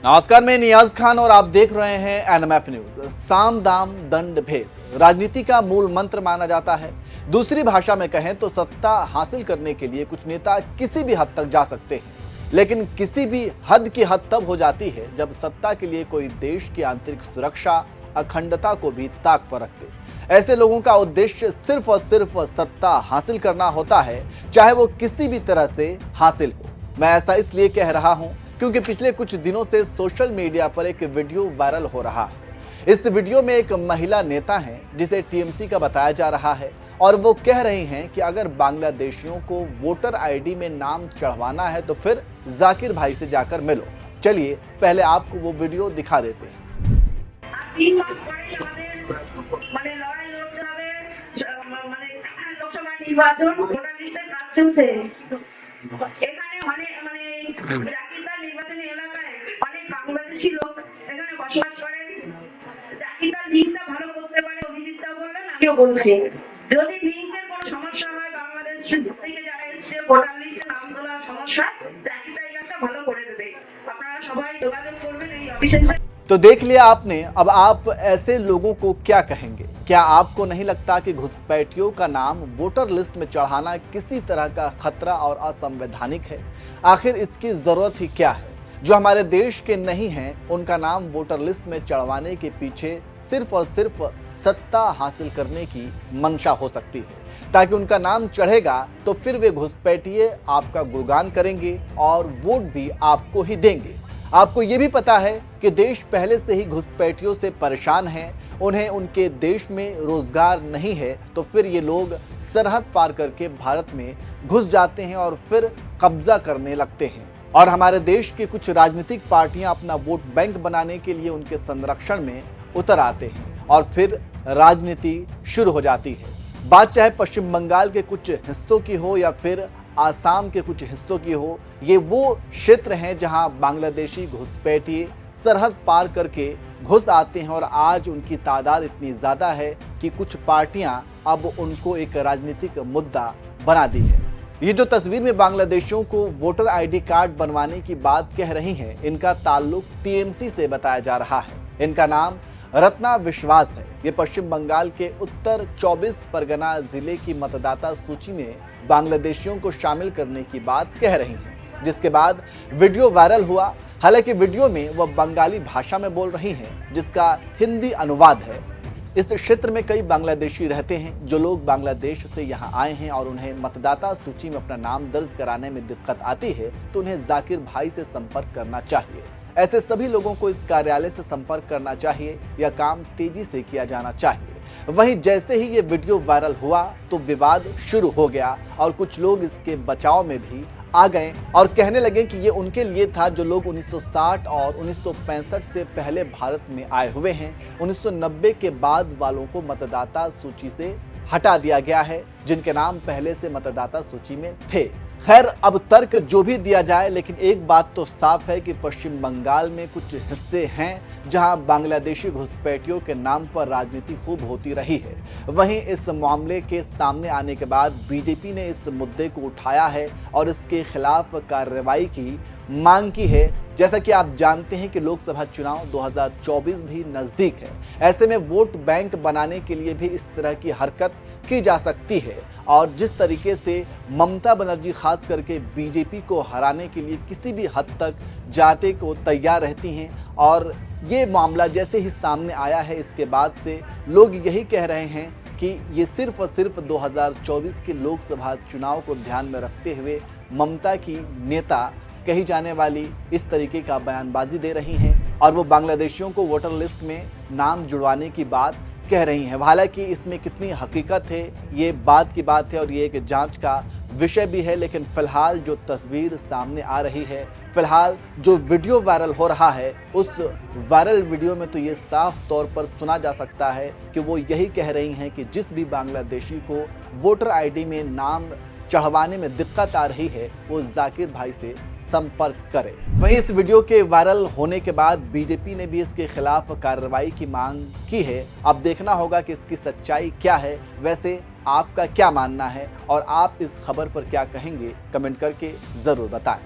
नमस्कार, मैं नियाज खान और आप देख रहे हैं एनएमएफ न्यूज। साम दाम दंड भेद राजनीति का मूल मंत्र माना जाता है। दूसरी भाषा में कहें तो सत्ता हासिल करने के लिए कुछ नेता किसी भी हद तक जा सकते हैं, लेकिन किसी भी हद की हद तब हो जाती है जब सत्ता के लिए कोई देश की आंतरिक सुरक्षा, अखंडता को भी ताक पर रखते। ऐसे लोगों का उद्देश्य सिर्फ और सिर्फ सत्ता हासिल करना होता है, चाहे वो किसी भी तरह से हासिल हो। मैं ऐसा इसलिए कह रहा हूं क्योंकि पिछले कुछ दिनों से सोशल मीडिया पर एक वीडियो वायरल हो रहा है। इस वीडियो में एक महिला नेता है जिसे टीएमसी का बताया जा रहा है और वो कह रही हैं कि अगर बांग्लादेशियों को वोटर आईडी में नाम चढ़वाना है तो फिर जाकिर भाई से जाकर मिलो। चलिए पहले आपको वो वीडियो दिखा देते हैं। নির্বাচনী এলাকায় অনেক বাংলাদেশি লোক এখানে বসবাস করেন। জাকিরদার লিঙ্কটা ভালো করতে পারে, অভিজিৎটাও বললেন, আমিও বলছি, যদি লিঙ্কের কোনো সমস্যা হয়, বাংলাদেশ থেকে যারা এসছে ভোটার লিস্টে নাম তোলার সমস্যা, জাকিরদার এই কাজটা ভালো করে দেবে। আপনারা সবাই যোগাযোগ করবেন এই অফিসে। तो देख लिया आपने। अब आप ऐसे लोगों को क्या कहेंगे? क्या आपको नहीं लगता कि घुसपैठियों का नाम वोटर लिस्ट में चढ़ाना किसी तरह का खतरा और असंवैधानिक है? आखिर इसकी जरूरत ही क्या है? जो हमारे देश के नहीं हैं उनका नाम वोटर लिस्ट में चढ़वाने के पीछे सिर्फ और सिर्फ सत्ता हासिल करने की मंशा हो सकती है, ताकि उनका नाम चढ़ेगा तो फिर वे घुसपैठिए आपका गुणगान करेंगे और वोट भी आपको ही देंगे। आपको ये भी पता है कि देश पहले से ही घुसपैठियों से परेशान है, उन्हें उनके देश में रोजगार नहीं है, तो फिर ये लोग सरहद पार करके भारत में घुस जाते हैं और फिर कब्जा करने लगते हैं। और हमारे देश की कुछ राजनीतिक पार्टियां अपना वोट बैंक बनाने के लिए उनके संरक्षण में उतर आते हैं और फिर राजनीति शुरू हो जाती है। बात चाहे पश्चिम बंगाल के कुछ हिस्सों की हो या फिर आसाम के कुछ हिस्सों की हो, ये वो क्षेत्र हैं जहां बांग्लादेशी घुसपैठिए सरहद पार करके घुस आते हैं और आज उनकी तादाद इतनी ज़्यादा है कि कुछ पार्टियां अब उनको एक राजनीतिक मुद्दा बना दी है। ये जो तस्वीर में बांग्लादेशियों को वोटर आईडी कार्ड बनवाने की बात कह रही हैं, इनका ताल्लुक टीएमसी से बताया जा रहा है। इनका नाम रत्ना विश्वास है। ये पश्चिम बंगाल के उत्तर 24 परगना जिले की मतदाता सूची में बांग्लादेशियों को शामिल करने की बात कह रही हैं, जिसके बाद वीडियो वायरल हुआ। हालांकि वीडियो में वह बंगाली भाषा में बोल रही हैं, जिसका हिंदी अनुवाद है। इस क्षेत्र में कई बांग्लादेशी रहते हैं। जो लोग बांग्लादेश से यहाँ आए हैं और उन्हें मतदाता सूची में अपना नाम दर्ज कराने में दिक्कत आती है तो उन्हें जाकिर भाई से संपर्क करना चाहिए। ऐसे सभी लोगों को इस कार्यालय से संपर्क करना चाहिए। यह काम तेजी से किया जाना चाहिए। वहीं जैसे ही ये वीडियो वायरल हुआ तो विवाद शुरू हो गया और कुछ लोग इसके बचाव में भी आ गए और कहने लगे कि ये उनके लिए था जो लोग 1960 और 1965 से पहले भारत में आए हुए हैं। 1990 के बाद वालों को मतदाता सूची से हटा दिया गया है, जिनके नाम पहले से मतदाता सूची में थे। खैर, अब तर्क जो भी दिया जाए, लेकिन एक बात तो साफ है कि पश्चिम बंगाल में कुछ हिस्से हैं जहां बांग्लादेशी घुसपैठियों के नाम पर राजनीति खूब होती रही है। वहीं इस मामले के सामने आने के बाद बीजेपी ने इस मुद्दे को उठाया है और इसके खिलाफ कार्रवाई की मांग की है। जैसा कि आप जानते हैं कि लोकसभा चुनाव 2024 भी नजदीक है। ऐसे में वोट बैंक बनाने के लिए भी इस तरह की हरकत की जा सकती है और जिस तरीके से ममता बनर्जी खास करके बीजेपी को हराने के लिए किसी भी हद तक जाते को तैयार रहती हैं, और ये मामला जैसे ही सामने आया है इसके बाद से लोग यही कह रहे हैं कि ये सिर्फ और सिर्फ 2024 के लोकसभा चुनाव को ध्यान में रखते हुए ममता की नेता कही जाने वाली इस तरीके का बयानबाजी दे रही हैं और वो बांग्लादेशियों को वोटर लिस्ट में नाम जुड़वाने की बात कह रही हैं। हालांकि इसमें कितनी हकीकत है ये बात की बात है और ये एक जांच का विषय भी है, लेकिन फिलहाल जो तस्वीर सामने आ रही है, फिलहाल जो वीडियो वायरल हो रहा है, उस वायरल वीडियो में तो ये साफ तौर पर सुना जा सकता है कि वो यही कह रही हैं कि जिस भी बांग्लादेशी को वोटर आईडी में नाम चढ़वाने में दिक्कत आ रही है वो जाकिर भाई से संपर्क करें। वहीं इस वीडियो के वायरल होने के बाद बीजेपी ने भी इसके खिलाफ कार्रवाई की मांग की है। अब देखना होगा कि इसकी सच्चाई क्या है। वैसे आपका क्या मानना है और आप इस खबर पर क्या कहेंगे, कमेंट करके जरूर बताएं।